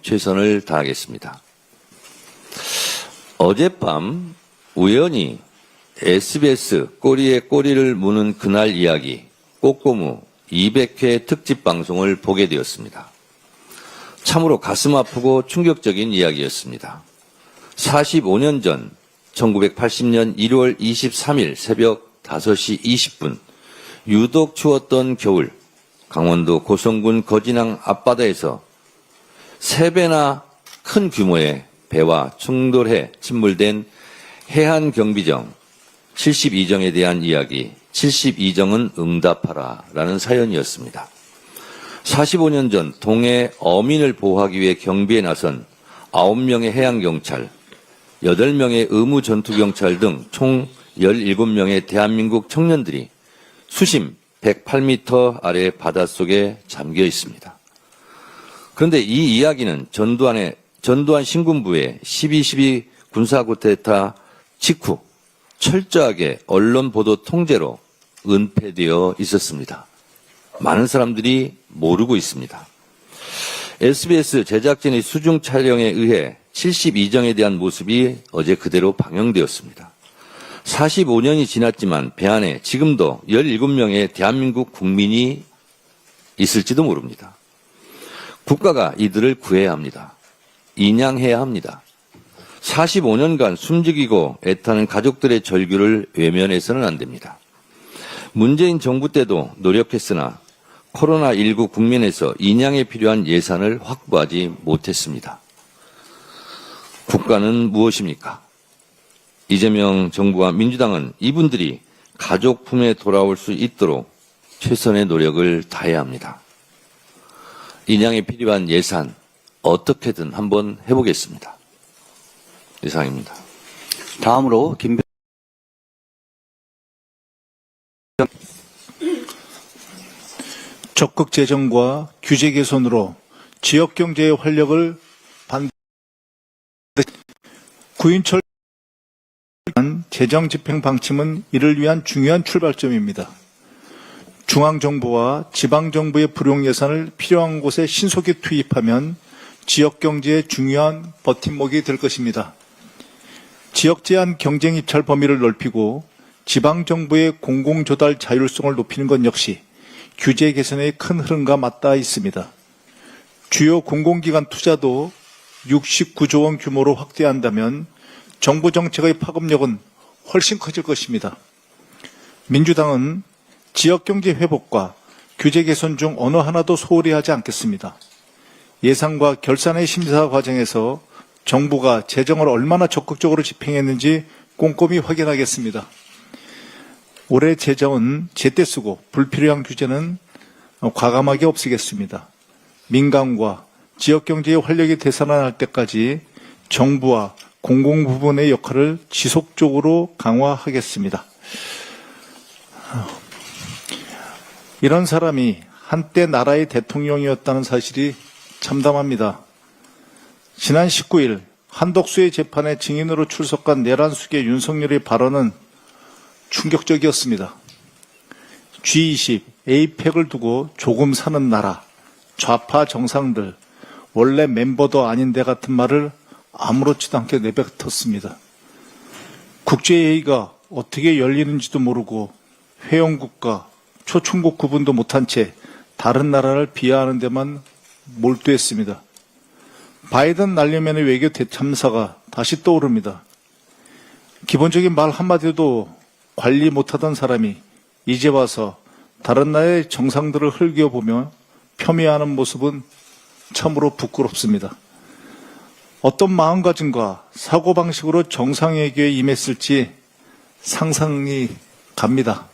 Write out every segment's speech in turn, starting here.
최선을 다하겠습니다. 어젯밤 우연히 SBS 꼬리에 꼬리를 무는 그날 이야기 꼬꼬무 200회 특집 방송을 보게 되었습니다. 참으로 가슴 아프고 충격적인 이야기였습니다. 45년 전 1980년 1월 23일 새벽 5시 20분 유독 추웠던 겨울 강원도 고성군 거진항 앞바다에서 3배나 큰 규모의 배와 충돌해 침몰된 해안경비정 72정에 대한 이야기 72정은 응답하라 라는 사연이었습니다. 45년 전 동해 어민을 보호하기 위해 경비에 나선 9명의 해양경찰, 8명의 의무전투경찰 등 총 17명의 대한민국 청년들이 수심 108m 아래 바닷속에 잠겨 있습니다. 그런데 이 이야기는 전두환 신군부의 12.12 군사쿠데타 직후 철저하게 언론 보도 통제로 은폐되어 있었습니다. 많은 사람들이 모르고 있습니다. SBS 제작진의 수중 촬영에 의해 72정에 대한 모습이 어제 그대로 방영되었습니다. 45년이 지났지만 배 안에 지금도 17명의 대한민국 국민이 있을지도 모릅니다. 국가가 이들을 구해야 합니다. 인양해야 합니다. 45년간 숨죽이고 애타는 가족들의 절규를 외면해서는 안 됩니다. 문재인 정부 때도 노력했으나 코로나19 국면에서 인양에 필요한 예산을 확보하지 못했습니다. 국가는 무엇입니까? 이재명 정부와 민주당은 이분들이 가족 품에 돌아올 수 있도록 최선의 노력을 다해야 합니다. 인양에 필요한 예산 어떻게든 한번 해보겠습니다. 이상입니다. 다음으로 적극 재정과 규제 개선으로 지역 경제의 활력을 구인철 재정 집행 방침은 이를 위한 중요한 출발점입니다. 중앙정부와 지방정부의 불용 예산을 필요한 곳에 신속히 투입하면 지역 경제의 중요한 버팀목이 될 것입니다. 지역 제한 경쟁 입찰 범위를 넓히고 지방정부의 공공조달 자율성을 높이는 것 역시 규제 개선의 큰 흐름과 맞닿아 있습니다. 주요 공공기관 투자도 69조 원 규모로 확대한다면 정부 정책의 파급력은 훨씬 커질 것입니다. 민주당은 지역경제 회복과 규제 개선 중 어느 하나도 소홀히 하지 않겠습니다. 예산과 결산의 심사 과정에서 정부가 재정을 얼마나 적극적으로 집행했는지 꼼꼼히 확인하겠습니다. 올해 재정은 제때 쓰고 불필요한 규제는 과감하게 없애겠습니다. 민간과 지역경제의 활력이 되살아날 때까지 정부와 공공부문의 역할을 지속적으로 강화하겠습니다. 이런 사람이 한때 나라의 대통령이었다는 사실이 참담합니다. 지난 19일 한덕수의 재판에 증인으로 출석한 내란숙의 윤석열의 발언은 충격적이었습니다. G20, 에이펙을 두고 조금 사는 나라, 좌파 정상들, 원래 멤버도 아닌데 같은 말을 아무렇지도 않게 내뱉었습니다. 국제회의가 어떻게 열리는지도 모르고 회원국가, 초청국 구분도 못한 채 다른 나라를 비하하는 데만 몰두했습니다. 바이든 날려면의 외교 대참사가 다시 떠오릅니다. 기본적인 말 한마디도 관리 못하던 사람이 이제 와서 다른 나라의 정상들을 흘겨보며 폄훼하는 모습은 참으로 부끄럽습니다. 어떤 마음가짐과 사고방식으로 정상외교에 임했을지 상상이 갑니다.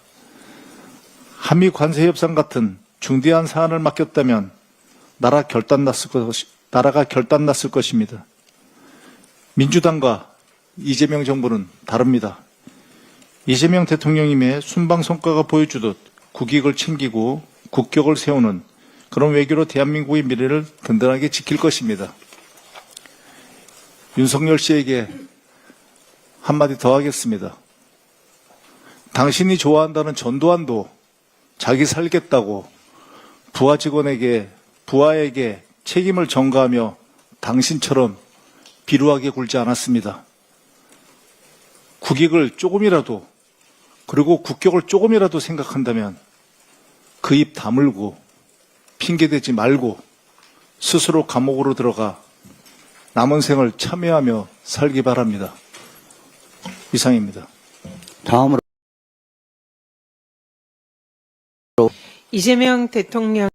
한미 관세협상 같은 중대한 사안을 맡겼다면 나라가 결단 났을 것입니다. 민주당과 이재명 정부는 다릅니다. 이재명 대통령님의 순방성과가 보여주듯 국익을 챙기고 국격을 세우는 그런 외교로 대한민국의 미래를 든든하게 지킬 것입니다. 윤석열 씨에게 한마디 더 하겠습니다. 당신이 좋아한다는 전두환도 자기 살겠다고 부하에게 책임을 전가하며 당신처럼 비루하게 굴지 않았습니다. 국익을 조금이라도 그리고 국격을 조금이라도 생각한다면 그 입 다물고 핑계대지 말고 스스로 감옥으로 들어가 남은 생을 참여하며 살기 바랍니다. 이상입니다. 다음으로 이재명 대통령의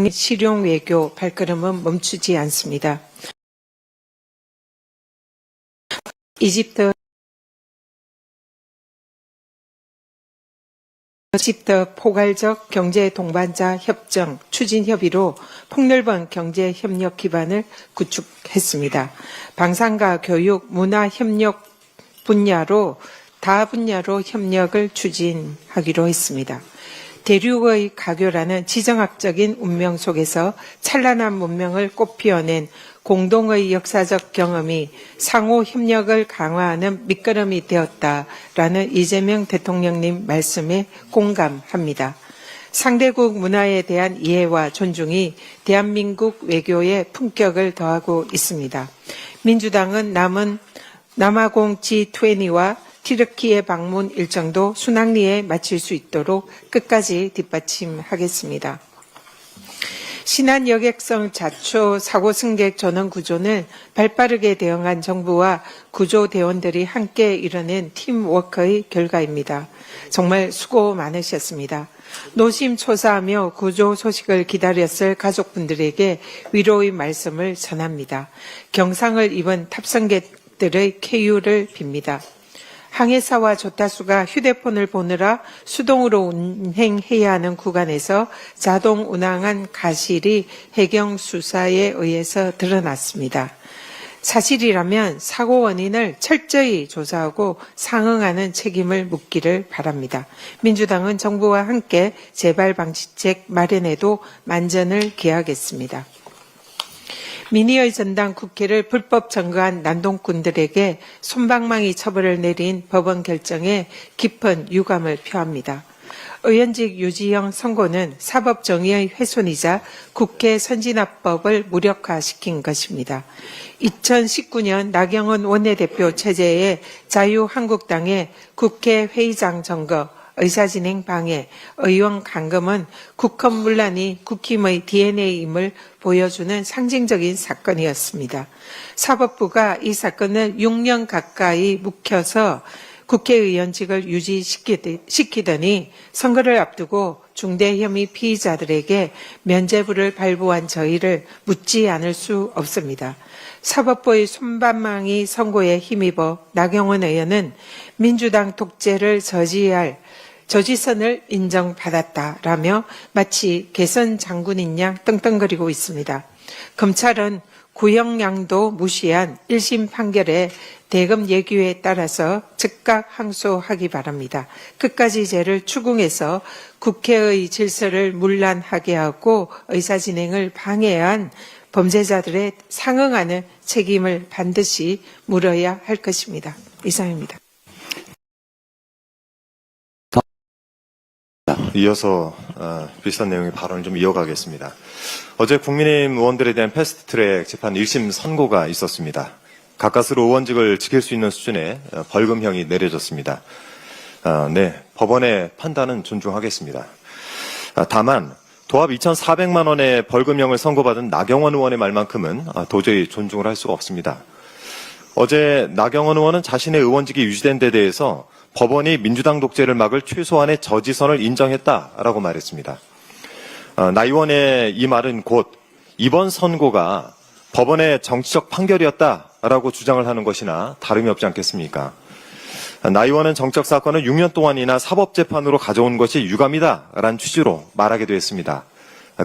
실용 외교 발걸음은 멈추지 않습니다. 이집트 포괄적 경제 동반자 협정 추진 협의로 폭넓은 경제 협력 기반을 구축했습니다. 방산과 교육, 문화 협력 분야로 다 분야로 협력을 추진하기로 했습니다. 대륙의 가교라는 지정학적인 운명 속에서 찬란한 문명을 꽃피워낸 공동의 역사적 경험이 상호 협력을 강화하는 밑거름이 되었다라는 이재명 대통령님 말씀에 공감합니다. 상대국 문화에 대한 이해와 존중이 대한민국 외교의 품격을 더하고 있습니다. 민주당은 남아공 G20와 튀르키예 방문 일정도 순항리에 마칠 수 있도록 끝까지 뒷받침하겠습니다. 신안 여객성 자초 사고 승객 전원 구조는 발빠르게 대응한 정부와 구조대원들이 함께 이뤄낸 팀워크의 결과입니다. 정말 수고 많으셨습니다. 노심초사하며 구조 소식을 기다렸을 가족분들에게 위로의 말씀을 전합니다. 경상을 입은 탑승객들의 쾌유를 빕니다. 항해사와 조타수가 휴대폰을 보느라 수동으로 운행해야 하는 구간에서 자동 운항한 가실이 해경 수사에 의해서 드러났습니다. 사실이라면 사고 원인을 철저히 조사하고 상응하는 책임을 묻기를 바랍니다. 민주당은 정부와 함께 재발 방지책 마련에도 만전을 기하겠습니다. 민의의 전당 국회를 불법 점거한 난동꾼들에게 솜방망이 처벌을 내린 법원 결정에 깊은 유감을 표합니다. 의원직 유지형 선고는 사법정의의 훼손이자 국회 선진화법을 무력화시킨 것입니다. 2019년 나경원 원내대표 체제의 자유한국당의 국회 회의장 점거, 의사진행 방해, 의원 감금은 국헌문란이 국힘의 DNA임을 보여주는 상징적인 사건이었습니다. 사법부가 이 사건을 6년 가까이 묵혀서 국회의원직을 유지시키더니 선거를 앞두고 중대 혐의 피의자들에게 면죄부를 발부한 저희를 묻지 않을 수 없습니다. 사법부의 솜방망이 선고에 힘입어 나경원 의원은 민주당 독재를 저지선을 인정받았다라며 마치 개선 장군인 양 떵떵거리고 있습니다. 검찰은 구형량도 무시한 1심 판결에 대검 예규에 따라서 즉각 항소하기 바랍니다. 끝까지 죄를 추궁해서 국회의 질서를 문란하게 하고 의사진행을 방해한 범죄자들의 상응하는 책임을 반드시 물어야 할 것입니다. 이상입니다. 이어서 비슷한 내용의 발언을 좀 이어가겠습니다. 어제 국민의힘 의원들에 대한 패스트트랙 재판 1심 선고가 있었습니다. 가까스로 의원직을 지킬 수 있는 수준의 벌금형이 내려졌습니다. 네, 법원의 판단은 존중하겠습니다. 다만 도합 2,400만 원의 벌금형을 선고받은 나경원 의원의 말만큼은 도저히 존중을 할 수가 없습니다. 어제 나경원 의원은 자신의 의원직이 유지된 데 대해서 법원이 민주당 독재를 막을 최소한의 저지선을 인정했다라고 말했습니다. 나 의원의 이 말은 곧 이번 선고가 법원의 정치적 판결이었다라고 주장을 하는 것이나 다름이 없지 않겠습니까? 나 의원은 정적 사건을 6년 동안이나 사법재판으로 가져온 것이 유감이다라는 취지로 말하기도 했습니다.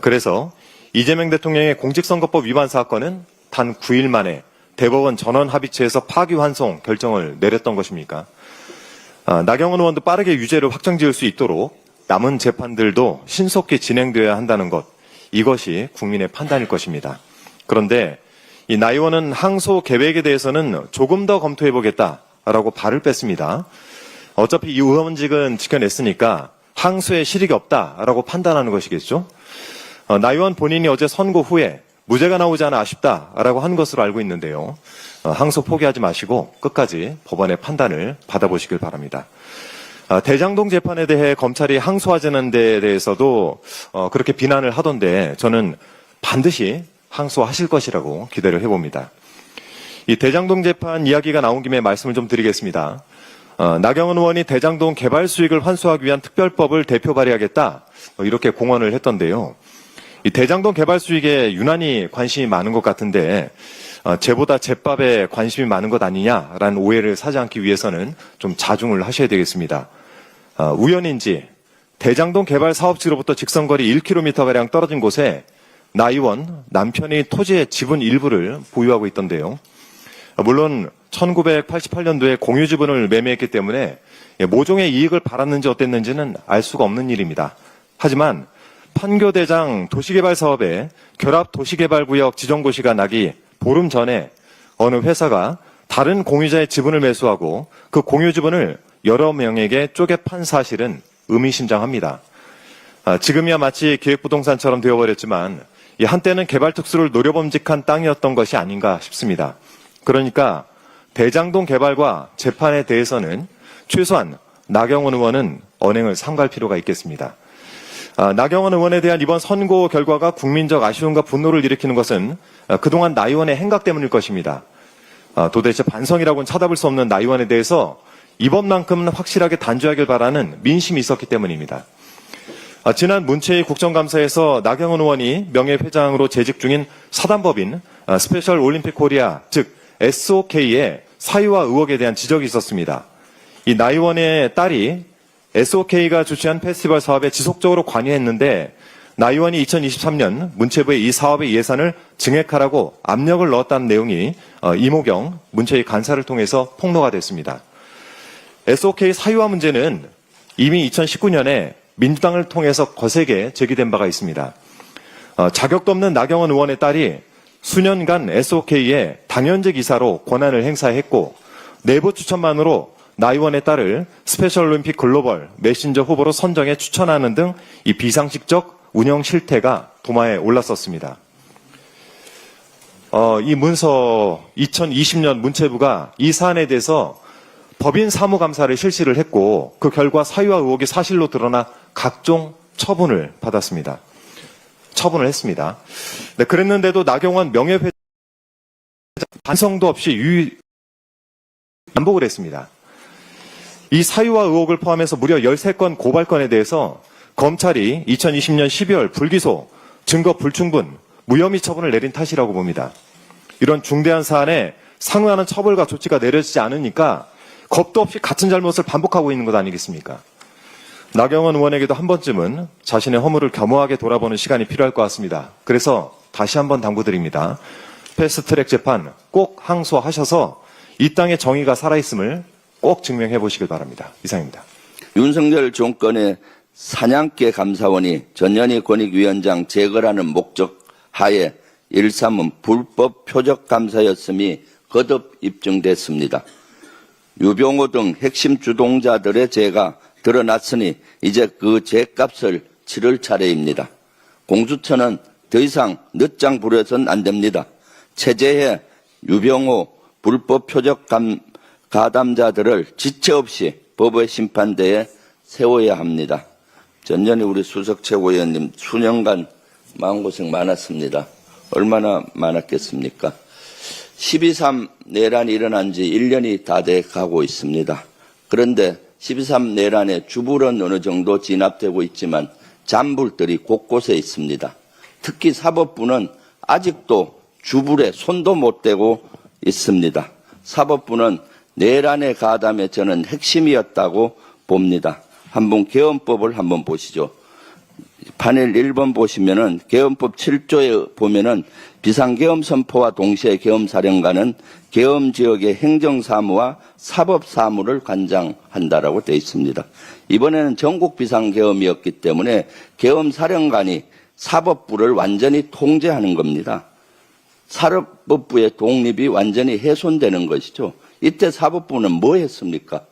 그래서 이재명 대통령의 공직선거법 위반 사건은 단 9일 만에 대법원 전원합의체에서 파기환송 결정을 내렸던 것입니까? 나경원 의원도 빠르게 유죄를 확정지을 수 있도록 남은 재판들도 신속히 진행되어야 한다는 것, 이것이 국민의 판단일 것입니다. 그런데 이 나 의원은 항소 계획에 대해서는 조금 더 검토해보겠다라고 발을 뺐습니다. 어차피 이 의원직은 지켜냈으니까 항소에 실익이 없다라고 판단하는 것이겠죠. 나 의원 본인이 어제 선고 후에 무죄가 나오지 않아 아쉽다라고 한 것으로 알고 있는데요. 항소 포기하지 마시고 끝까지 법원의 판단을 받아보시길 바랍니다. 대장동 재판에 대해 검찰이 항소하자는 데에 대해서도 그렇게 비난을 하던데 저는 반드시 항소하실 것이라고 기대를 해봅니다. 이 대장동 재판 이야기가 나온 김에 말씀을 좀 드리겠습니다. 나경원 의원이 대장동 개발 수익을 환수하기 위한 특별법을 대표 발의하겠다 이렇게 공언을 했던데요. 이 대장동 개발 수익에 유난히 관심이 많은 것 같은데 쟤보다 제밥에 관심이 많은 것 아니냐라는 오해를 사지 않기 위해서는 좀 자중을 하셔야 되겠습니다. 우연인지 대장동 개발 사업지로부터 직선거리 1km가량 떨어진 곳에 나 의원 남편이 토지의 지분 일부를 보유하고 있던데요. 물론 1988년도에 공유지분을 매매했기 때문에 모종의 이익을 받았는지 어땠는지는 알 수가 없는 일입니다. 하지만 판교대장 도시개발 사업에 결합 도시개발구역 지정고시가 나기 보름 전에 어느 회사가 다른 공유자의 지분을 매수하고 그 공유지분을 여러 명에게 쪼개 판 사실은 의미심장합니다. 지금이야 마치 기획부동산처럼 되어버렸지만 한때는 개발 특수를 노려봄직한 땅이었던 것이 아닌가 싶습니다. 그러니까 대장동 개발과 재판에 대해서는 최소한 나경원 의원은 언행을 삼갈 필요가 있겠습니다. 나경원 의원에 대한 이번 선고 결과가 국민적 아쉬움과 분노를 일으키는 것은 그동안 나 의원의 행각 때문일 것입니다. 도대체 반성이라고는 찾아볼 수 없는 나 의원에 대해서 이번만큼은 확실하게 단죄하길 바라는 민심이 있었기 때문입니다. 지난 문체위 국정감사에서 나경원 의원이 명예회장으로 재직 중인 사단법인 스페셜 올림픽 코리아 즉 SOK의 사유와 의혹에 대한 지적이 있었습니다. 이 나 의원의 딸이 SOK가 주최한 페스티벌 사업에 지속적으로 관여했는데 나 의원이 2023년 문체부에 이 사업의 예산을 증액하라고 압력을 넣었다는 내용이 이모경 문체위 간사를 통해서 폭로가 됐습니다. SOK 사유화 문제는 이미 2019년에 민주당을 통해서 거세게 제기된 바가 있습니다. 자격도 없는 나경원 의원의 딸이 수년간 SOK의 당연직 이사로 권한을 행사했고 내부 추천만으로 나 의원의 딸을 스페셜 올림픽 글로벌 메신저 후보로 선정해 추천하는 등 이 비상식적 운영 실태가 도마에 올랐었습니다. 이 문서 2020년 문체부가 이 사안에 대해서 법인 사무감사를 실시를 했고 그 결과 사유와 의혹이 사실로 드러나 각종 처분을 받았습니다. 처분을 했습니다. 네, 그랬는데도 나경원 명예회장 반성도 없이 반복을 했습니다. 이 사유와 의혹을 포함해서 무려 13건 고발건에 대해서 검찰이 2020년 12월 불기소, 증거 불충분, 무혐의 처분을 내린 탓이라고 봅니다. 이런 중대한 사안에 상응하는 처벌과 조치가 내려지지 않으니까 겁도 없이 같은 잘못을 반복하고 있는 것 아니겠습니까? 나경원 의원에게도 한 번쯤은 자신의 허물을 겸허하게 돌아보는 시간이 필요할 것 같습니다. 그래서 다시 한번 당부드립니다. 패스트트랙 재판 꼭 항소하셔서 이 땅의 정의가 살아있음을 꼭 증명해 보시길 바랍니다. 이상입니다. 윤석열 정권의 사냥개 감사원이 전현희 권익위원장 제거라는 목적 하에 일삼은 불법 표적 감사였음이 거듭 입증됐습니다. 유병호 등 핵심 주동자들의 죄가 드러났으니 이제 그 죄값을 치를 차례입니다. 공수처는 더 이상 늦장 부려서는 안 됩니다. 체제해 유병호 불법 표적 가담자들을 지체 없이 법의 심판대에 세워야 합니다. 전현희 우리 수석 최고위원님 수년간 마음고생 많았습니다. 얼마나 많았겠습니까? 12.3 내란이 일어난 지 1년이 다 돼 가고 있습니다. 그런데 12.3 내란의 주불은 어느 정도 진압되고 있지만 잔불들이 곳곳에 있습니다. 특히 사법부는 아직도 주불에 손도 못 대고 있습니다. 사법부는 내란의 가담에 저는 핵심이었다고 봅니다. 한번 개헌법을 한번 보시죠. 판el 1번 보시면은 개헌법 7조에 보면은 비상계엄 선포와 동시에 계엄사령관은 계엄 지역의 행정사무와 사법사무를 관장한다라고 되어 있습니다. 이번에는 전국 비상계엄이었기 때문에 계엄사령관이 사법부를 완전히 통제하는 겁니다. 사법부의 독립이 완전히 훼손되는 것이죠. 이때 사법부는 뭐 했습니까?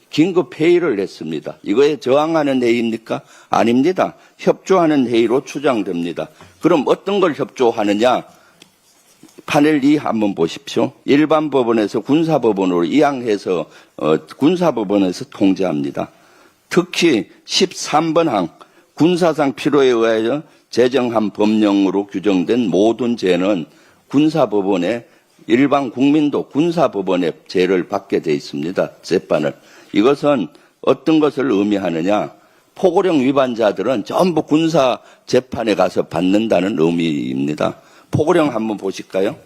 긴급 회의를 했습니다. 이거에 저항하는 회의입니까? 아닙니다. 협조하는 회의로 추정됩니다. 그럼 어떤 걸 협조하느냐? 판el 2 한번 보십시오. 일반 법원에서 군사법원으로 이양해서 군사법원에서 통제합니다. 특히 13번 항 군사상 필요에 의하여 제정한 법령으로 규정된 모든 죄는 군사법원에 일반 국민도 군사법원의 죄를 받게 돼 있습니다. 재판을. 이것은 어떤 것을 의미하느냐? 포고령 위반자들은 전부 군사 재판에 가서 받는다는 의미입니다. 포고령 한번 보실까요?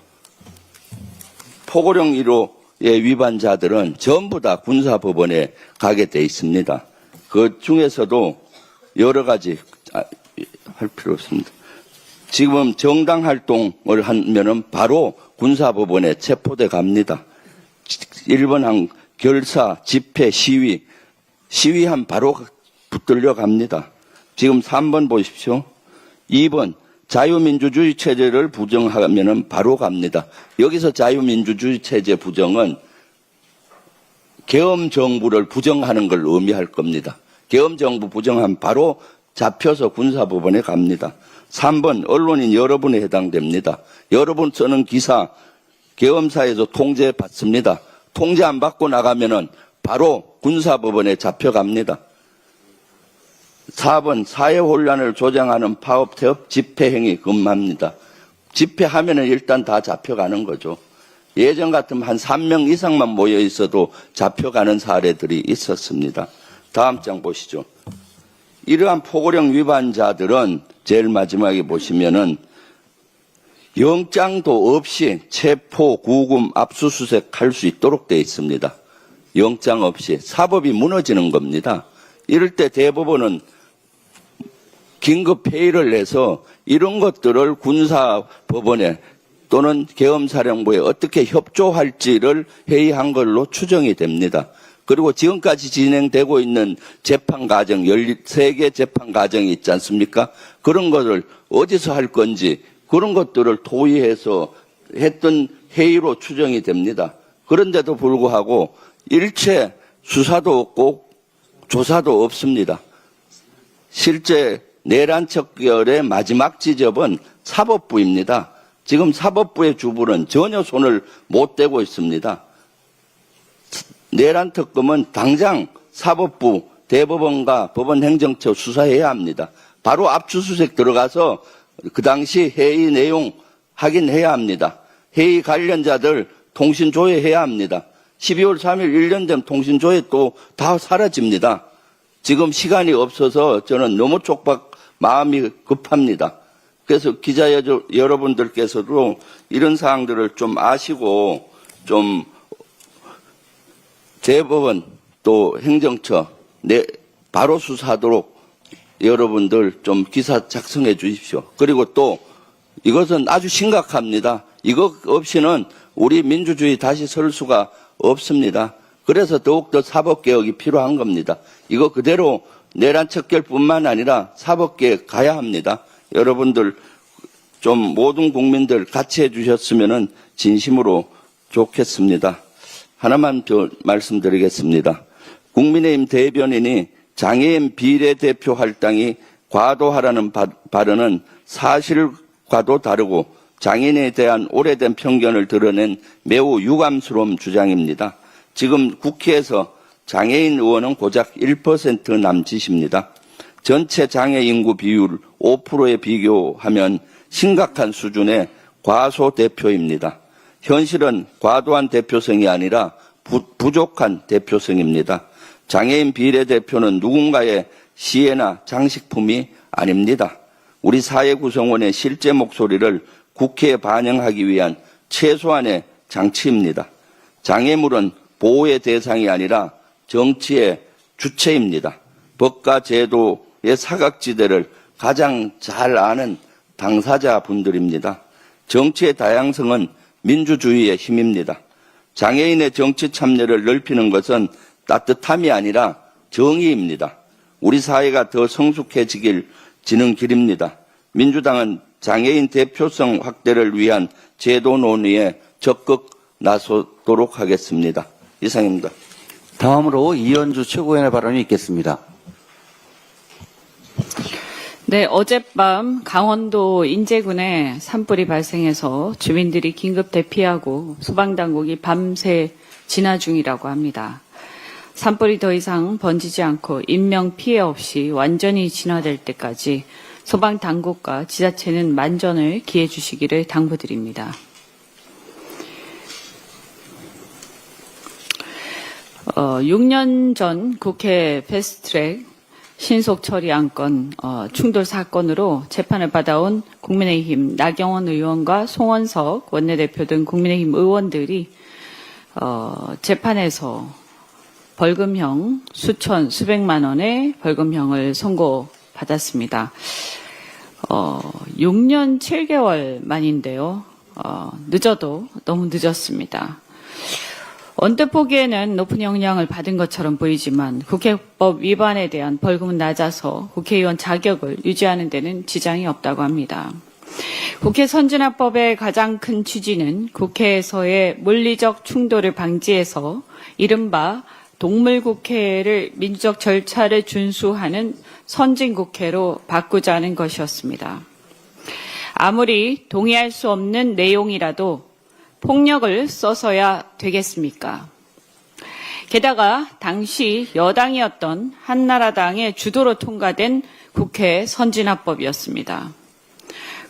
포고령 1호의 위반자들은 전부 다 군사법원에 가게 돼 있습니다. 그 중에서도 여러 가지 할 필요 없습니다. 지금 정당 활동을 하면은 바로 군사법원에 체포돼 갑니다. 1번 항 결사, 집회, 시위한 바로 붙들려 갑니다. 지금 3번 보십시오. 2번 자유민주주의 체제를 부정하면은 바로 갑니다. 여기서 자유민주주의 체제 부정은 계엄정부를 부정하는 걸 의미할 겁니다. 계엄정부 부정하면 바로 잡혀서 군사법원에 갑니다. 3번 언론인 여러분에 해당됩니다. 여러분 쓰는 기사 계엄사에서 통제받습니다. 통제 안 받고 나가면은 바로 군사법원에 잡혀갑니다. 4번 사회혼란을 조장하는 파업, 태업, 집회행위 금합니다. 집회하면은 일단 다 잡혀가는 거죠. 예전 같으면 한 3명 이상만 모여 있어도 잡혀가는 사례들이 있었습니다. 다음 장 보시죠. 이러한 포고령 위반자들은 제일 마지막에 보시면은 영장도 없이 체포, 구금, 압수수색 할 수 있도록 되어 있습니다. 영장 없이 사법이 무너지는 겁니다. 이럴 때 대법원은 긴급 회의를 해서 이런 것들을 군사법원에 또는 계엄사령부에 어떻게 협조할지를 회의한 걸로 추정이 됩니다. 그리고 지금까지 진행되고 있는 재판 과정, 13개 재판 과정이 있지 않습니까? 그런 것을 어디서 할 건지 그런 것들을 토의해서 했던 회의로 추정이 됩니다. 그런데도 불구하고 일체 수사도 없고 조사도 없습니다. 실제 내란 척결의 마지막 지점은 사법부입니다. 지금 사법부의 주부는 전혀 손을 못 대고 있습니다. 내란 특검은 당장 사법부, 대법원과 법원행정처 수사해야 합니다. 바로 압수수색 들어가서 그 당시 회의 내용 확인해야 합니다. 회의 관련자들 통신 조회해야 합니다. 12월 3일 1년 전 통신 조회 또 다 사라집니다. 지금 시간이 없어서 저는 너무 촉박 마음이 급합니다. 그래서 기자 여러분들께서도 이런 사항들을 좀 아시고 좀 대법원 또 행정처 바로 수사하도록 여러분들 좀 기사 작성해 주십시오. 그리고 또 이것은 아주 심각합니다. 이것 없이는 우리 민주주의 다시 설 수가 없습니다. 그래서 더욱더 사법개혁이 필요한 겁니다. 이거 그대로 내란 척결뿐만 아니라 사법개혁 가야 합니다. 여러분들 좀 모든 국민들 같이 해주셨으면 진심으로 좋겠습니다. 하나만 더 말씀드리겠습니다. 국민의힘 대변인이 장애인 비례대표 할당이 과도하라는 발언은 사실과도 다르고 장애인에 대한 오래된 편견을 드러낸 매우 유감스러운 주장입니다. 지금 국회에서 장애인 의원은 고작 1% 남짓입니다. 전체 장애 인구 비율 5%에 비교하면 심각한 수준의 과소대표입니다. 현실은 과도한 대표성이 아니라 부족한 대표성입니다. 장애인 비례대표는 누군가의 시혜나 장식품이 아닙니다. 우리 사회 구성원의 실제 목소리를 국회에 반영하기 위한 최소한의 장치입니다. 장애물은 보호의 대상이 아니라 정치의 주체입니다. 법과 제도의 사각지대를 가장 잘 아는 당사자분들입니다. 정치의 다양성은 민주주의의 힘입니다. 장애인의 정치 참여를 넓히는 것은 따뜻함이 아니라 정의입니다. 우리 사회가 더 성숙해지는 길입니다. 민주당은 장애인 대표성 확대를 위한 제도 논의에 적극 나서도록 하겠습니다. 이상입니다. 다음으로 이현주 최고위원의 발언이 있겠습니다. 네, 어젯밤 강원도 인제군에 산불이 발생해서 주민들이 긴급 대피하고 소방당국이 밤새 진화 중이라고 합니다. 산불이 더 이상 번지지 않고 인명 피해 없이 완전히 진화될 때까지 소방당국과 지자체는 만전을 기해 주시기를 당부드립니다. 6년 전 국회 패스트트랙 신속 처리 안건 충돌 사건으로 재판을 받아온 국민의힘 나경원 의원과 송원석 원내대표 등 국민의힘 의원들이 재판에서 벌금형 수천 수백만 원의 벌금형을 선고받았습니다. 6년 7개월 만인데요. 늦어도 너무 늦었습니다. 언뜻 보기에는 높은 영향을 받은 것처럼 보이지만 국회법 위반에 대한 벌금은 낮아서 국회의원 자격을 유지하는 데는 지장이 없다고 합니다. 국회 선진화법의 가장 큰 취지는 국회에서의 물리적 충돌을 방지해서 이른바 동물국회를 민주적 절차를 준수하는 선진국회로 바꾸자는 것이었습니다. 아무리 동의할 수 없는 내용이라도 폭력을 써서야 되겠습니까? 게다가 당시 여당이었던 한나라당의 주도로 통과된 국회 선진화법이었습니다.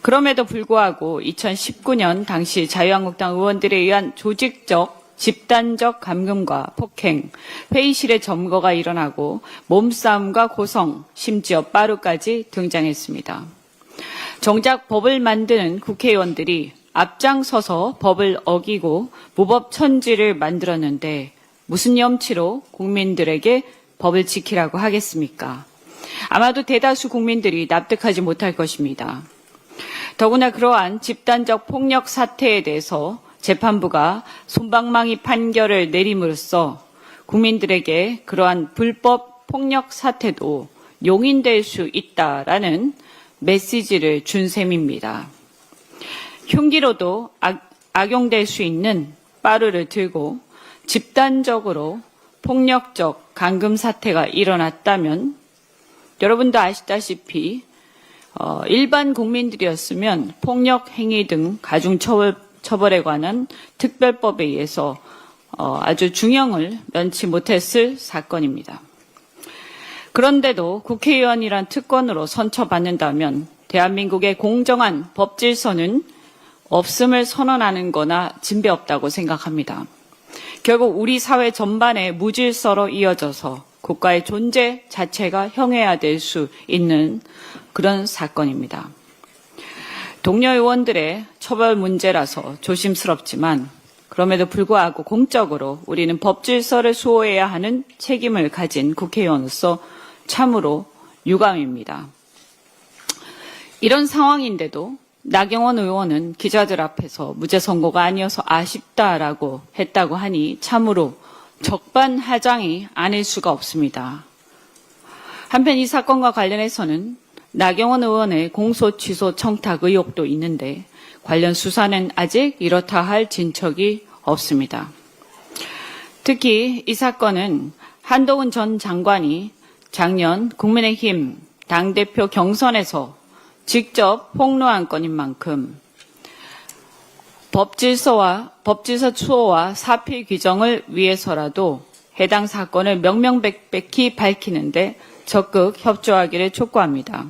그럼에도 불구하고 2019년 당시 자유한국당 의원들에 의한 조직적, 집단적 감금과 폭행, 회의실의 점거가 일어나고 몸싸움과 고성, 심지어 빠루까지 등장했습니다. 정작 법을 만드는 국회의원들이 앞장서서 법을 어기고 무법천지를 만들었는데 무슨 염치로 국민들에게 법을 지키라고 하겠습니까? 아마도 대다수 국민들이 납득하지 못할 것입니다. 더구나 그러한 집단적 폭력 사태에 대해서 재판부가 솜방망이 판결을 내림으로써 국민들에게 그러한 불법 폭력 사태도 용인될 수 있다라는 메시지를 준 셈입니다. 흉기로도 악용될 수 있는 빠루를 들고 집단적으로 폭력적 감금 사태가 일어났다면 여러분도 아시다시피 일반 국민들이었으면 폭력 행위 등 가중처벌에 관한 특별법에 의해서 아주 중형을 면치 못했을 사건입니다. 그런데도 국회의원이란 특권으로 선처받는다면 대한민국의 공정한 법 질서는 없음을 선언하는 거나 진배 없다고 생각합니다. 결국 우리 사회 전반의 무질서로 이어져서 국가의 존재 자체가 형해화될 수 있는 그런 사건입니다. 동료 의원들의 처벌 문제라서 조심스럽지만 그럼에도 불구하고 공적으로 우리는 법 질서를 수호해야 하는 책임을 가진 국회의원으로서 참으로 유감입니다. 이런 상황인데도 나경원 의원은 기자들 앞에서 무죄 선고가 아니어서 아쉽다라고 했다고 하니 참으로 적반하장이 아닐 수가 없습니다. 한편 이 사건과 관련해서는 나경원 의원의 공소 취소 청탁 의혹도 있는데 관련 수사는 아직 이렇다 할 진척이 없습니다. 특히 이 사건은 한동훈 전 장관이 작년 국민의힘 당대표 경선에서 직접 폭로한 건인 만큼 법질서 추호와 사필 규정을 위해서라도 해당 사건을 명명백백히 밝히는데 적극 협조하기를 촉구합니다.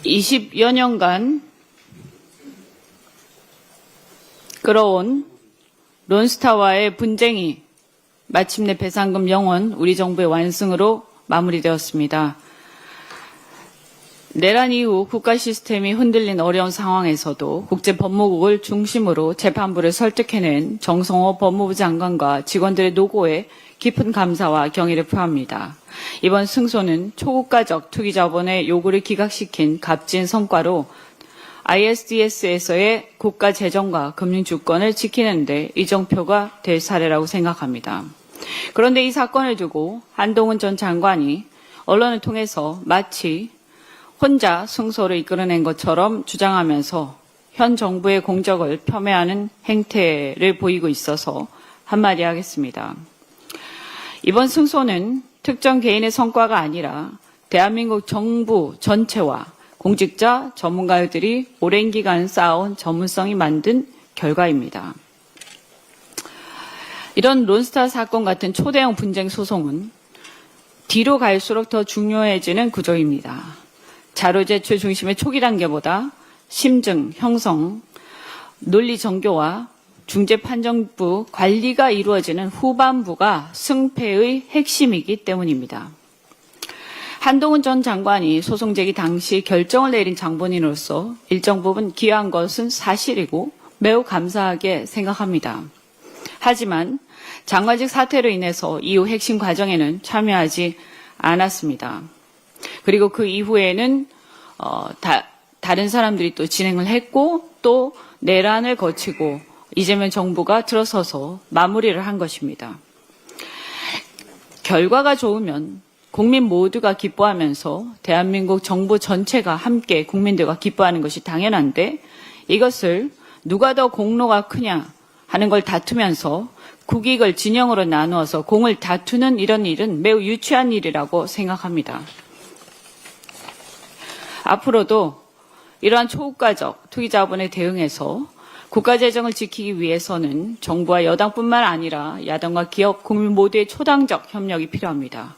20여 년간 끌어온 론스타와의 분쟁이 마침내 배상금 영원 우리 정부의 완승으로 마무리되었습니다. 내란 이후 국가 시스템이 흔들린 어려운 상황에서도 국제법무국을 중심으로 재판부를 설득해낸 정성호 법무부 장관과 직원들의 노고에 깊은 감사와 경의를 표합니다. 이번 승소는 초국가적 투기자본의 요구를 기각시킨 값진 성과로 ISDS에서의 국가 재정과 금융 주권을 지키는 데 이정표가 될 사례라고 생각합니다. 그런데 이 사건을 두고 한동훈 전 장관이 언론을 통해서 마치 혼자 승소를 이끌어낸 것처럼 주장하면서 현 정부의 공적을 폄훼하는 행태를 보이고 있어서 한마디 하겠습니다. 이번 승소는 특정 개인의 성과가 아니라 대한민국 정부 전체와 공직자, 전문가들이 오랜 기간 쌓아온 전문성이 만든 결과입니다. 이런 론스타 사건 같은 초대형 분쟁 소송은 뒤로 갈수록 더 중요해지는 구조입니다. 자료 제출 중심의 초기 단계보다 심증, 형성, 논리 정교와 중재판정부 관리가 이루어지는 후반부가 승패의 핵심이기 때문입니다. 한동훈 전 장관이 소송 제기 당시 결정을 내린 장본인으로서 일정 부분 기여한 것은 사실이고 매우 감사하게 생각합니다. 하지만 장관직 사퇴로 인해서 이후 핵심 과정에는 참여하지 않았습니다. 그리고 그 이후에는 다른 사람들이 또 진행을 했고 또 내란을 거치고 이재명 정부가 들어서서 마무리를 한 것입니다. 결과가 좋으면 국민 모두가 기뻐하면서 대한민국 정부 전체가 함께 국민들과 기뻐하는 것이 당연한데 이것을 누가 더 공로가 크냐 하는 걸 다투면서 국익을 진영으로 나누어서 공을 다투는 이런 일은 매우 유치한 일이라고 생각합니다. 앞으로도 이러한 초국가적 투기 자본에 대응해서 국가재정을 지키기 위해서는 정부와 여당뿐만 아니라 야당과 기업, 국민 모두의 초당적 협력이 필요합니다.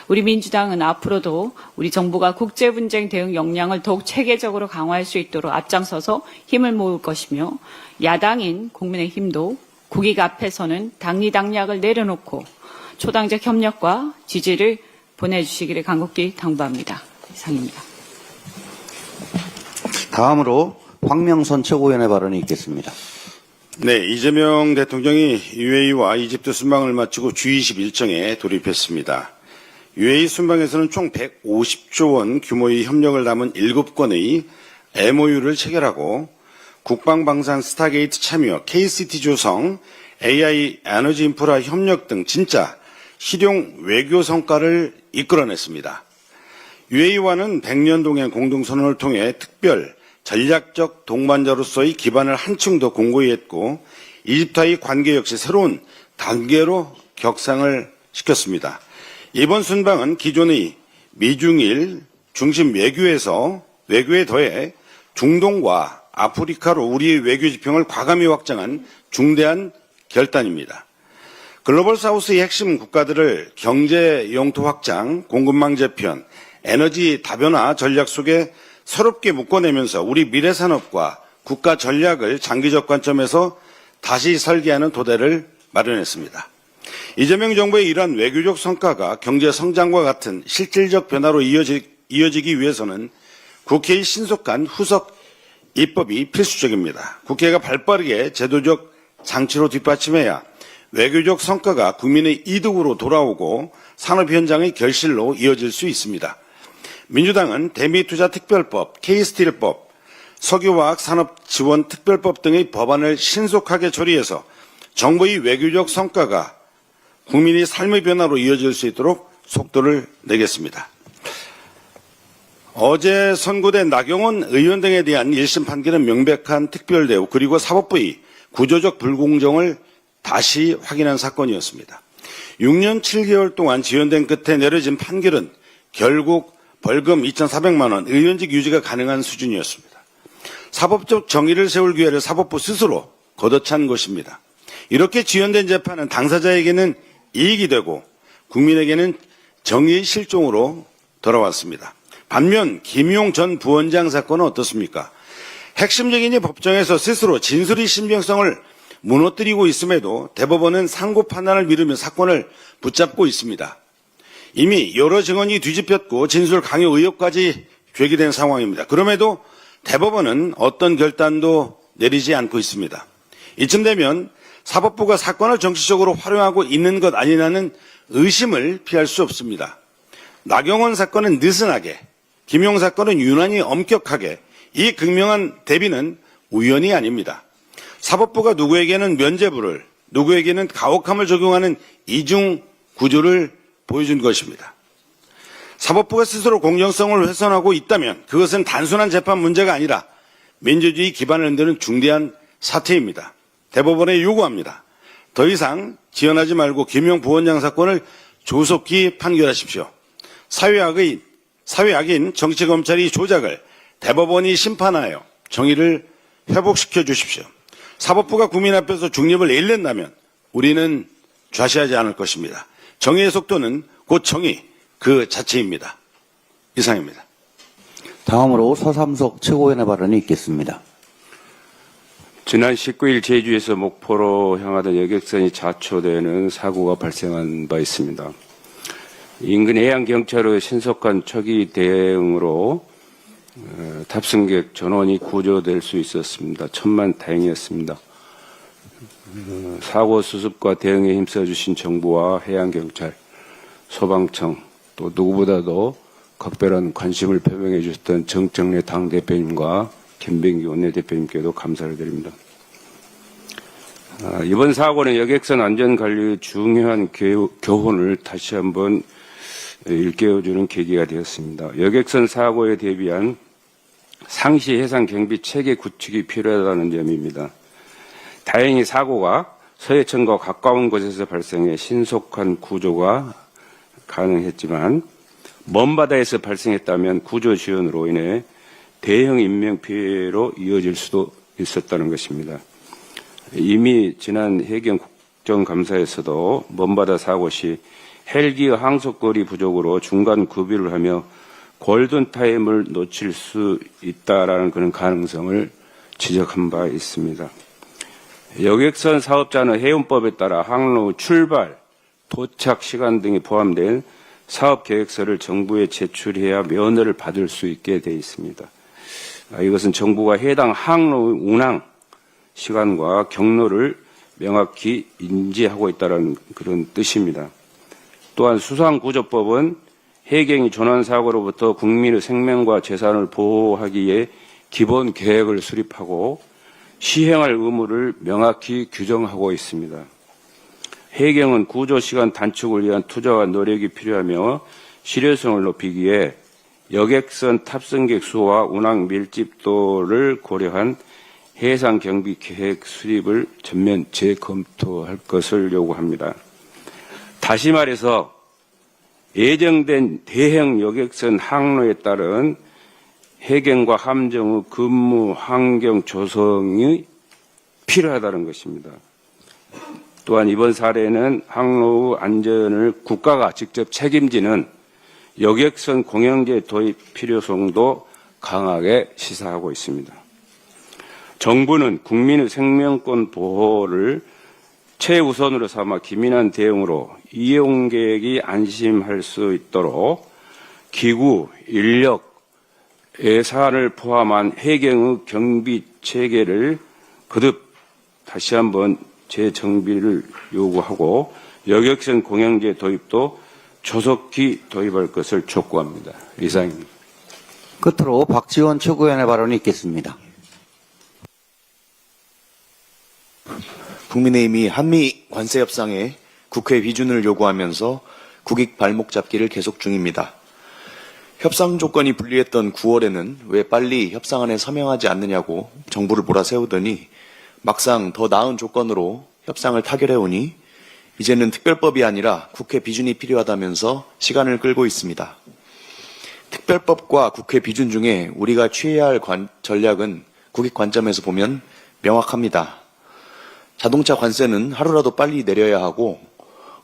우리 민주당은 앞으로도 우리 정부가 국제분쟁 대응 역량을 더욱 체계적으로 강화할 수 있도록 앞장서서 힘을 모을 것이며 야당인 국민의힘도 국익 앞에서는 당리당략을 내려놓고 초당적 협력과 지지를 보내주시기를 간곡히 당부합니다. 이상입니다. 다음으로 황명선 최고위원의 발언이 있겠습니다. 네, 이재명 대통령이 UAE와 이집트 순방을 마치고 G20 일정에 돌입했습니다. UAE 순방에서는 총 150조 원 규모의 협력을 담은 7건의 MOU를 체결하고 국방방산 스타게이트 참여, KCT 조성, AI 에너지 인프라 협력 등 진짜 실용 외교 성과를 이끌어냈습니다. UAE와는 100년 동의 공동선언을 통해 특별 전략적 동반자로서의 기반을 한층 더 공고히 했고 이집트와의 관계 역시 새로운 단계로 격상을 시켰습니다. 이번 순방은 기존의 미중일 중심 외교에 더해 중동과 아프리카로 우리의 외교 지평을 과감히 확장한 중대한 결단입니다. 글로벌 사우스의 핵심 국가들을 경제 영토 확장, 공급망 재편, 에너지 다변화 전략 속에 새롭게 묶어내면서 우리 미래 산업과 국가 전략을 장기적 관점에서 다시 설계하는 토대를 마련했습니다. 이재명 정부의 이러한 외교적 성과가 경제 성장과 같은 실질적 변화로 이어지기 위해서는 국회의 신속한 후속 입법이 필수적입니다. 국회가 발빠르게 제도적 장치로 뒷받침해야 외교적 성과가 국민의 이득으로 돌아오고 산업 현장의 결실로 이어질 수 있습니다. 민주당은 대미투자특별법, K스틸법, 석유화학 산업지원특별법 등의 법안을 신속하게 처리해서 정부의 외교적 성과가 국민의 삶의 변화로 이어질 수 있도록 속도를 내겠습니다. 어제 선고된 나경원 의원 등에 대한 1심 판결은 명백한 특별대우 그리고 사법부의 구조적 불공정을 다시 확인한 사건이었습니다. 6년 7개월 동안 지연된 끝에 내려진 판결은 결국 벌금 2,400만 원, 의원직 유지가 가능한 수준이었습니다. 사법적 정의를 세울 기회를 사법부 스스로 걷어찬 것입니다. 이렇게 지연된 재판은 당사자에게는 이익이 되고 국민에게는 정의의 실종으로 돌아왔습니다. 반면 김용 전 부원장 사건은 어떻습니까? 핵심적인 이 법정에서 스스로 진술의 신빙성을 무너뜨리고 있음에도 대법원은 상고 판단을 미루며 사건을 붙잡고 있습니다. 이미 여러 증언이 뒤집혔고 진술 강요 의혹까지 제기된 상황입니다. 그럼에도 대법원은 어떤 결단도 내리지 않고 있습니다. 이쯤 되면 사법부가 사건을 정치적으로 활용하고 있는 것 아니냐는 의심을 피할 수 없습니다. 나경원 사건은 느슨하게, 김용 사건은 유난히 엄격하게, 이 극명한 대비는 우연이 아닙니다. 사법부가 누구에게는 면죄부를, 누구에게는 가혹함을 적용하는 이중 구조를 보여준 것입니다. 사법부가 스스로 공정성을 훼손하고 있다면 그것은 단순한 재판 문제가 아니라 민주주의 기반을 흔드는 중대한 사태입니다. 대법원에 요구합니다. 더 이상 지연하지 말고 김용 부원장 사건을 조속히 판결하십시오. 사회악인 정치검찰이 조작을 대법원이 심판하여 정의를 회복시켜 주십시오. 사법부가 국민 앞에서 중립을 일낸다면 우리는 좌시하지 않을 것입니다. 정의의 속도는 곧 정의 그 자체입니다. 이상입니다. 다음으로 서삼석 최고위원의 발언이 있겠습니다. 지난 19일 제주에서 목포로 향하던 여객선이 자초되는 사고가 발생한 바 있습니다. 인근 해양경찰의 신속한 초기 대응으로 탑승객 전원이 구조될 수 있었습니다. 천만다행이었습니다. 사고 수습과 대응에 힘써주신 정부와 해양경찰, 소방청, 또 누구보다도 각별한 관심을 표명해 주셨던 정청래 당대표님과 김병기 원내대표님께도 감사를 드립니다. 이번 사고는 여객선 안전관리의 중요한 교훈을 다시 한번 일깨워주는 계기가 되었습니다. 여객선 사고에 대비한 상시 해상 경비 체계 구축이 필요하다는 점입니다. 다행히 사고가 서해천과 가까운 곳에서 발생해 신속한 구조가 가능했지만 먼 바다에서 발생했다면 구조 지연으로 인해 대형 인명피해로 이어질 수도 있었다는 것입니다. 이미 지난 해경 국정감사에서도 먼바다 사고 시 헬기의 항속거리 부족으로 중간 구비를 하며 골든타임을 놓칠 수 있다라는 그런 가능성을 지적한 바 있습니다. 여객선 사업자는 해운법에 따라 항로 출발, 도착 시간 등이 포함된 사업계획서를 정부에 제출해야 면허를 받을 수 있게 되어 있습니다. 이것은 정부가 해당 항로 운항 시간과 경로를 명확히 인지하고 있다는 그런 뜻입니다. 또한 수상구조법은 해경이 조난사고로부터 국민의 생명과 재산을 보호하기에 기본 계획을 수립하고 시행할 의무를 명확히 규정하고 있습니다. 해경은 구조시간 단축을 위한 투자와 노력이 필요하며 실효성을 높이기에 여객선 탑승객 수와 운항 밀집도를 고려한 해상 경비 계획 수립을 전면 재검토할 것을 요구합니다. 다시 말해서 예정된 대형 여객선 항로에 따른 해경과 함정의 근무 환경 조성이 필요하다는 것입니다. 또한 이번 사례는 항로의 안전을 국가가 직접 책임지는 여객선 공영제 도입 필요성도 강하게 시사하고 있습니다. 정부는 국민의 생명권 보호를 최우선으로 삼아 기민한 대응으로 이용객이 안심할 수 있도록 기구, 인력, 예산을 포함한 해경의 경비 체계를 거듭 다시 한번 재정비를 요구하고 여객선 공영제 도입도 조속히 도입할 것을 촉구합니다. 이상입니다. 끝으로 박지원 최고위원의 발언이 있겠습니다. 국민의힘이 한미 관세 협상에 국회 비준을 요구하면서 국익 발목 잡기를 계속 중입니다. 협상 조건이 불리했던 9월에는 왜 빨리 협상안에 서명하지 않느냐고 정부를 몰아세우더니 막상 더 나은 조건으로 협상을 타결해오니 이제는 특별법이 아니라 국회 비준이 필요하다면서 시간을 끌고 있습니다. 특별법과 국회 비준 중에 우리가 취해야 할 전략은 국익 관점에서 보면 명확합니다. 자동차 관세는 하루라도 빨리 내려야 하고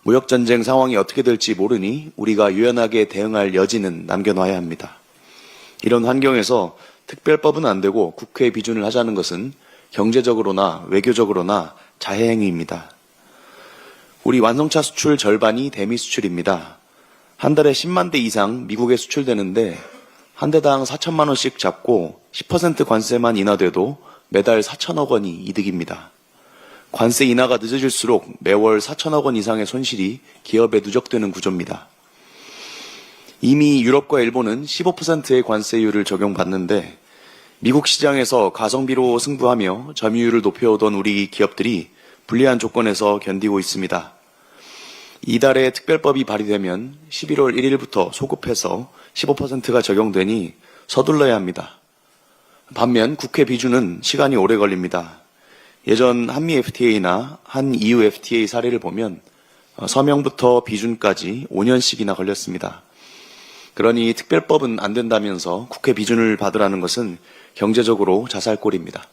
무역전쟁 상황이 어떻게 될지 모르니 우리가 유연하게 대응할 여지는 남겨놔야 합니다. 이런 환경에서 특별법은 안 되고 국회 비준을 하자는 것은 경제적으로나 외교적으로나 자해행위입니다. 우리 완성차 수출 절반이 대미 수출입니다. 한 달에 10만 대 이상 미국에 수출되는데 한 대당 4천만 원씩 잡고 10% 관세만 인하돼도 매달 4천억 원이 이득입니다. 관세 인하가 늦어질수록 매월 4천억 원 이상의 손실이 기업에 누적되는 구조입니다. 이미 유럽과 일본은 15%의 관세율을 적용받는데 미국 시장에서 가성비로 승부하며 점유율을 높여오던 우리 기업들이 불리한 조건에서 견디고 있습니다. 이달에 특별법이 발의되면 11월 1일부터 소급해서 15%가 적용되니 서둘러야 합니다. 반면 국회 비준은 시간이 오래 걸립니다. 예전 한미 FTA나 한 EU FTA 사례를 보면 서명부터 비준까지 5년씩이나 걸렸습니다. 그러니 특별법은 안 된다면서 국회 비준을 받으라는 것은 경제적으로 자살골입니다.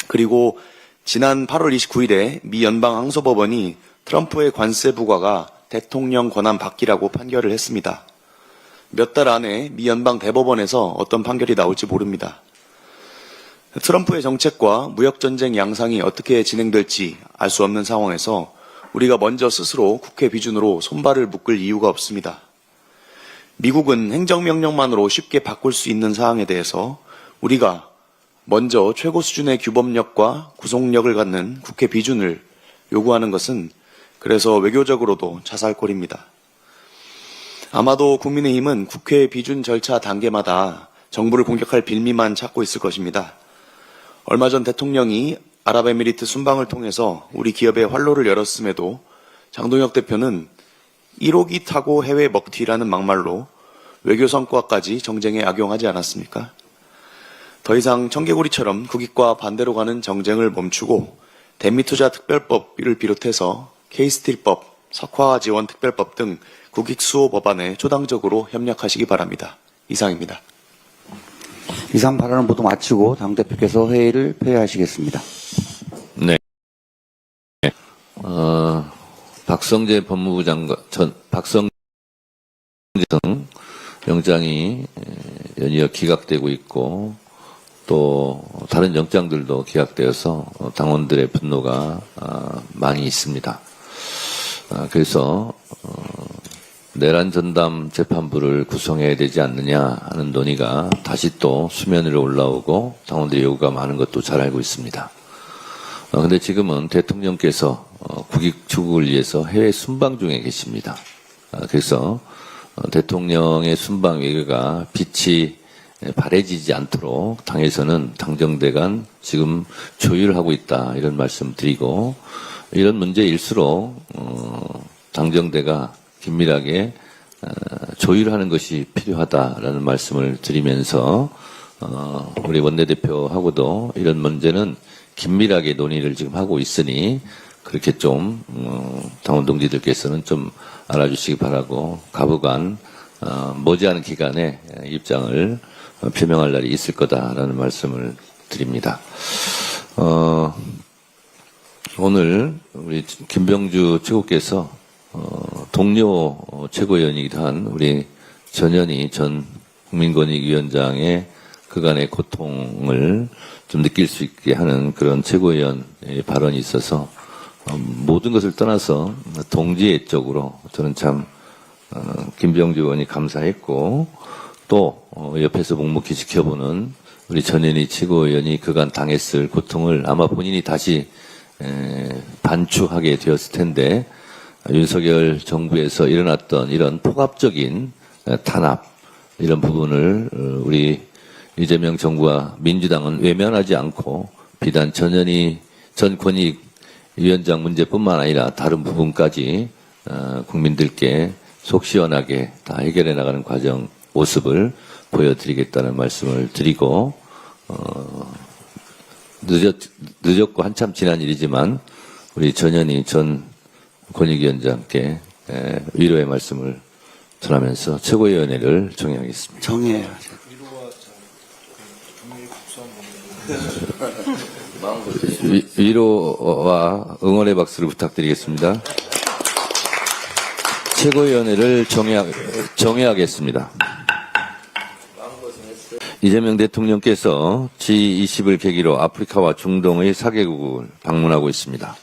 그리고 지난 8월 29일에 미 연방항소법원이 트럼프의 관세 부과가 대통령 권한 밖이라고 판결을 했습니다. 몇 달 안에 미 연방 대법원에서 어떤 판결이 나올지 모릅니다. 트럼프의 정책과 무역전쟁 양상이 어떻게 진행될지 알 수 없는 상황에서 우리가 먼저 스스로 국회 비준으로 손발을 묶을 이유가 없습니다. 미국은 행정명령만으로 쉽게 바꿀 수 있는 사항에 대해서 우리가 먼저 최고 수준의 규범력과 구속력을 갖는 국회 비준을 요구하는 것은 그래서 외교적으로도 자살골입니다. 아마도 국민의힘은 국회 비준 절차 단계마다 정부를 공격할 빌미만 찾고 있을 것입니다. 얼마 전 대통령이 아랍에미리트 순방을 통해서 우리 기업에 활로를 열었음에도 장동혁 대표는 1호기 타고 해외 먹튀라는 막말로 외교 성과까지 정쟁에 악용하지 않았습니까? 더 이상 청개구리처럼 국익과 반대로 가는 정쟁을 멈추고 대미투자 특별법을 비롯해서 K스틸법, 석화지원 특별법 등 국익 수호 법안에 초당적으로 협력하시기 바랍니다. 이상입니다. 이상 발언은 모두 마치고 당대표께서 회의를 폐회하시겠습니다. 네. 박성재 법무부 장관, 박성재 등 영장이 연이어 기각되고 있고 또 다른 영장들도 기각되어서 당원들의 분노가 많이 있습니다. 그래서 내란 전담 재판부를 구성해야 되지 않느냐 하는 논의가 다시 또 수면 위로 올라오고 당원들의 요구가 많은 것도 잘 알고 있습니다. 근데 지금은 대통령께서 국익 추구를 위해서 해외 순방 중에 계십니다. 그래서 대통령의 순방 외교가 빛이 바래지지 않도록 당에서는 당정대 간 지금 조율하고 있다 이런 말씀 드리고 이런 문제일수록 당정대가 긴밀하게 조율하는 것이 필요하다라는 말씀을 드리면서 우리 원내대표하고도 이런 문제는 긴밀하게 논의를 지금 하고 있으니 그렇게 좀 당원 동지들께서는 좀 알아주시기 바라고 가부간 머지않은 기간에 입장을 표명할 날이 있을 거다라는 말씀을 드립니다. 오늘 우리 김병주 최고께서 동료 최고위원이기도 한 우리 전현희 전 국민권익위원장의 그간의 고통을 좀 느낄 수 있게 하는 그런 최고위원의 발언이 있어서 모든 것을 떠나서 동지애적으로 저는 참 김병주 의원이 감사했고 또 옆에서 묵묵히 지켜보는 우리 전현희 최고위원이 그간 당했을 고통을 아마 본인이 다시 반추하게 되었을 텐데 윤석열 정부에서 일어났던 이런 폭압적인 탄압 이런 부분을 우리 이재명 정부와 민주당은 외면하지 않고 비단 전현희 전 권익위원장 문제뿐만 아니라 다른 부분까지 국민들께 속 시원하게 다 해결해 나가는 과정 모습을 보여드리겠다는 말씀을 드리고 늦었고 한참 지난 일이지만 우리 전현희 전 권익위원장께 위로의 말씀을 전하면서 최고위원회를 정의하겠습니다. 정의해야죠. 위로와 응원의 박수를 부탁드리겠습니다. 최고위원회를 정의하겠습니다. 이재명 대통령께서 G20을 계기로 아프리카와 중동의 4개국을 방문하고 있습니다.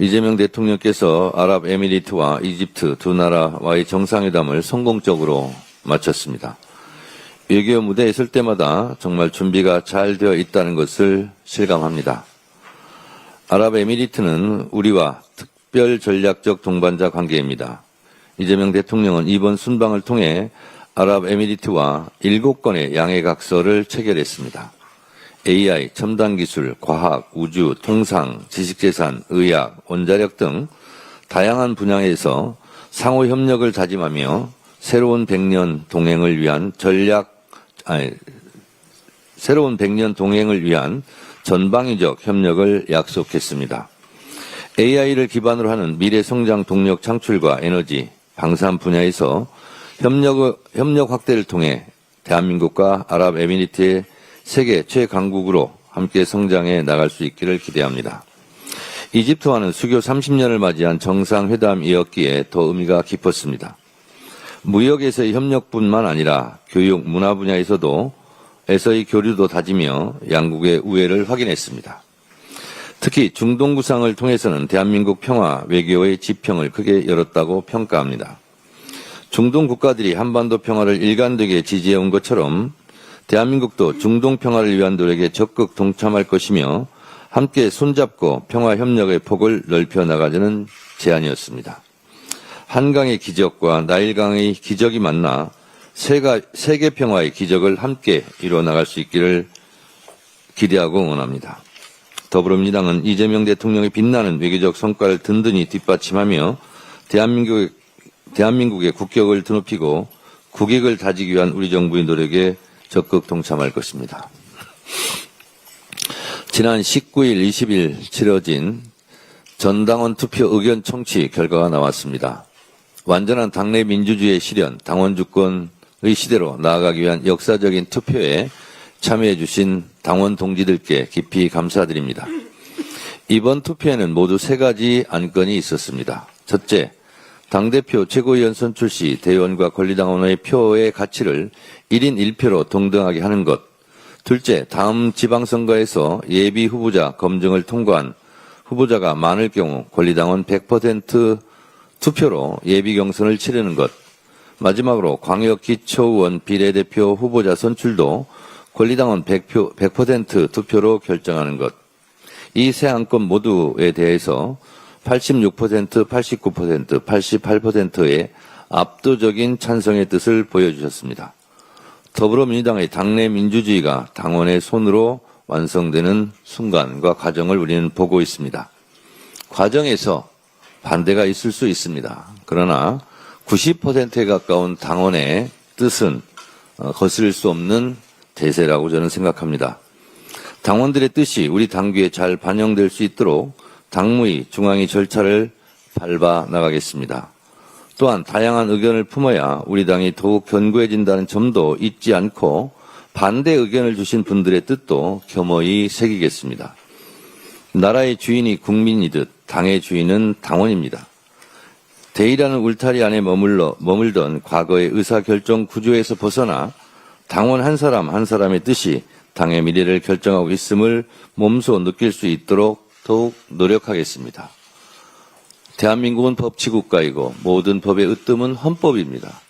이재명 대통령께서 아랍에미리트와 이집트 두 나라와의 정상회담을 성공적으로 마쳤습니다. 외교 무대에 있을 때마다 정말 준비가 잘 되어 있다는 것을 실감합니다. 아랍에미리트는 우리와 특별 전략적 동반자 관계입니다. 이재명 대통령은 이번 순방을 통해 아랍에미리트와 7건의 양해각서를 체결했습니다. AI, 첨단기술, 과학, 우주, 통상, 지식재산, 의학, 원자력 등 다양한 분야에서 상호 협력을 다짐하며 새로운 100년 동행을 위한 전방위적 협력을 약속했습니다. AI를 기반으로 하는 미래 성장 동력 창출과 에너지, 방산 분야에서 협력 확대를 통해 대한민국과 아랍에미리트의 세계 최강국으로 함께 성장해 나갈 수 있기를 기대합니다. 이집트와는 수교 30년을 맞이한 정상회담이었기에 더 의미가 깊었습니다. 무역에서의 협력뿐만 아니라 교육, 문화 분야에서의 교류도 다지며 양국의 우애를 확인했습니다. 특히 중동 구상을 통해서는 대한민국 평화 외교의 지평을 크게 열었다고 평가합니다. 중동 국가들이 한반도 평화를 일관되게 지지해온 것처럼 대한민국도 중동 평화를 위한 노력에 적극 동참할 것이며 함께 손잡고 평화 협력의 폭을 넓혀 나가자는 제안이었습니다. 한강의 기적과 나일강의 기적이 만나 세계 평화의 기적을 함께 이루어 나갈 수 있기를 기대하고 응원합니다. 더불어민주당은 이재명 대통령의 빛나는 외교적 성과를 든든히 뒷받침하며 대한민국의 국격을 드높이고 국익을 다지기 위한 우리 정부의 노력에 적극 동참할 것입니다. 지난 19일, 20일 치러진 전당원 투표 의견 청취 결과가 나왔습니다. 완전한 당내 민주주의의 실현, 당원 주권의 시대로 나아가기 위한 역사적인 투표에 참여해 주신 당원 동지들께 깊이 감사드립니다. 이번 투표에는 모두 3가지 안건이 있었습니다. 첫째, 당대표 최고위원 선출 시 대의원과 권리당원의 표의 가치를 1인 1표로 동등하게 하는 것. 둘째, 다음 지방선거에서 예비 후보자 검증을 통과한 후보자가 많을 경우 권리당원 100% 투표로 예비 경선을 치르는 것. 마지막으로 광역기초의원 비례대표 후보자 선출도 권리당원 100% 투표로 결정하는 것. 이 세 안건 모두에 대해서 86%, 89%, 88%의 압도적인 찬성의 뜻을 보여주셨습니다. 더불어민주당의 당내 민주주의가 당원의 손으로 완성되는 순간과 과정을 우리는 보고 있습니다. 과정에서 반대가 있을 수 있습니다. 그러나 90%에 가까운 당원의 뜻은 거스릴 수 없는 대세라고 저는 생각합니다. 당원들의 뜻이 우리 당규에 잘 반영될 수 있도록 당무위, 중앙위 절차를 밟아 나가겠습니다. 또한 다양한 의견을 품어야 우리 당이 더욱 견고해진다는 점도 잊지 않고 반대 의견을 주신 분들의 뜻도 겸허히 새기겠습니다. 나라의 주인이 국민이듯 당의 주인은 당원입니다. 대의라는 울타리 안에 머물던 과거의 의사결정 구조에서 벗어나 당원 한 사람 한 사람의 뜻이 당의 미래를 결정하고 있음을 몸소 느낄 수 있도록 더욱 노력하겠습니다. 대한민국은 법치국가이고 모든 법의 으뜸은 헌법입니다.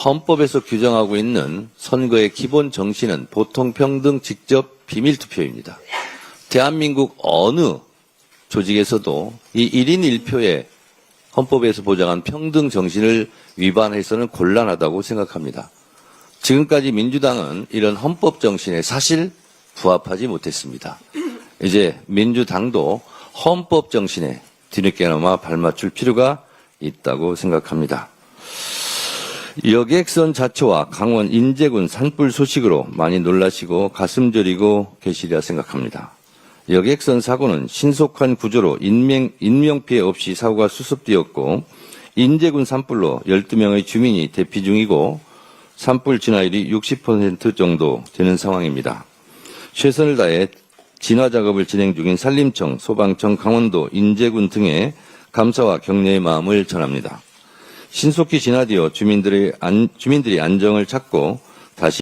헌법에서 규정하고 있는 선거의 기본 정신은 보통평등 직접 비밀투표입니다. 대한민국 어느 조직에서도 이 1인 1표의 헌법에서 보장한 평등 정신을 위반해서는 곤란하다고 생각합니다. 지금까지 민주당은 이런 헌법 정신에 사실 부합하지 못했습니다. 이제 민주당도 헌법 정신에 뒤늦게나마 발맞출 필요가 있다고 생각합니다. 여객선 자초와 강원 인제군 산불 소식으로 많이 놀라시고 가슴 저리고 계시리라 생각합니다. 여객선 사고는 신속한 구조로 인명피해 없이 사고가 수습되었고 인제군 산불로 12명의 주민이 대피 중이고 산불 진화율이 60% 정도 되는 상황입니다. 최선을 다해 진화 작업을 진행 중인 산림청, 소방청, 강원도, 인제군 등에 감사와 격려의 마음을 전합니다. 신속히 진화되어 주민들이 안정을 찾고